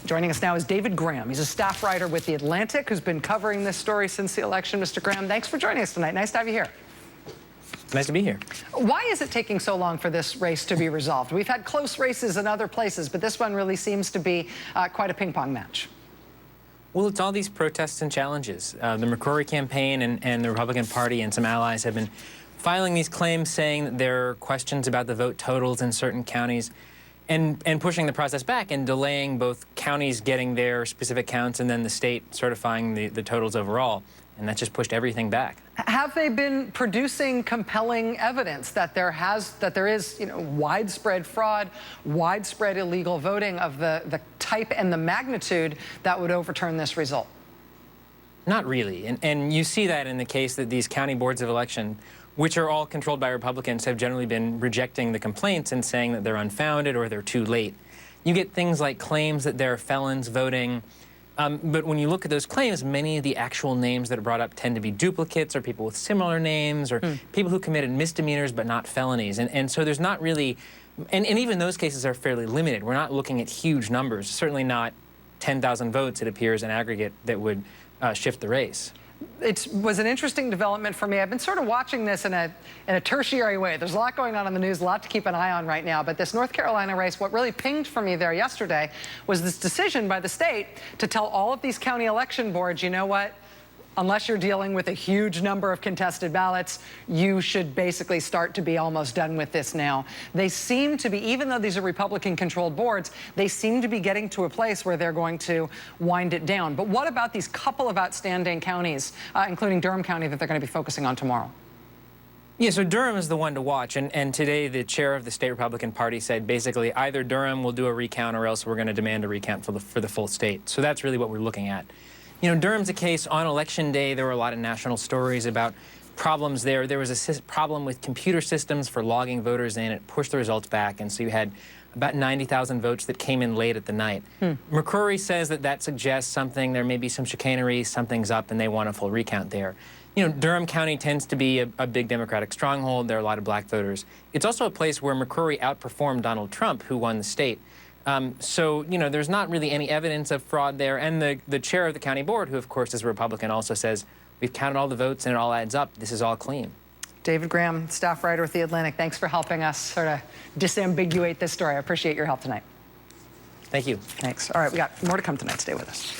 Joining us now is David Graham. He's a staff writer with The Atlantic who's been covering this story since the election. Mr. Graham, thanks for joining us tonight. Nice to have you here. Nice to be here. Why is it taking so long for this race to be resolved? We've had close races in other places, but this one really seems to be quite a ping-pong match. Well, it's all these protests and challenges. The McCrory campaign and the Republican Party and some allies have been filing these claims saying that there are questions about the vote totals in certain counties and pushing the process back and delaying both counties getting their specific counts and then the state certifying the totals overall. And that just pushed everything back. Have they been producing compelling evidence that there is, widespread fraud, widespread illegal voting of the type and the magnitude that would overturn this result? Not really. And you see that in the case that these county boards of election, which are all controlled by Republicans, have generally been rejecting the complaints and saying that they're unfounded or they're too late. You get things like claims that there are felons voting. But when you look at those claims, many of the actual names that are brought up tend to be duplicates or people with similar names or people who committed misdemeanors but not felonies. And so there's not really, and even those cases are fairly limited. We're not looking at huge numbers, certainly not 10,000 votes, it appears, in aggregate that would shift the race. It was an interesting development for me. I've been sort of watching this in a tertiary way. There's a lot going on in the news, a lot to keep an eye on right now. But this North Carolina race, what really pinged for me there yesterday was this decision by the state to tell all of these county election boards, you know what? Unless you're dealing with a huge number of contested ballots, you should basically start to be almost done with this now. They seem to be, even though these are Republican-controlled boards, they seem to be getting to a place where they're going to wind it down. But what about these couple of outstanding counties, including Durham County, that they're going to be focusing on tomorrow? Yeah, so Durham is the one to watch, and today the chair of the state Republican Party said basically either Durham will do a recount or else we're going to demand a recount for the full state. So that's really what we're looking at. Durham's a case on Election Day. There were a lot of national stories about problems there. There was a problem with computer systems for logging voters in. It pushed the results back, and so you had about 90,000 votes that came in late at the night. McCrory says that suggests something. There may be some chicanery, something's up, and they want a full recount there. Durham County tends to be a big Democratic stronghold. There are a lot of black voters. It's also a place where McCrory outperformed Donald Trump, who won the state. So, there's not really any evidence of fraud there. And the chair of the county board, who, of course, is a Republican, also says, we've counted all the votes and it all adds up. This is all clean. David Graham, staff writer with The Atlantic, thanks for helping us sort of disambiguate this story. I appreciate your help tonight. Thank you. Thanks. All right, we got more to come tonight. Stay with us.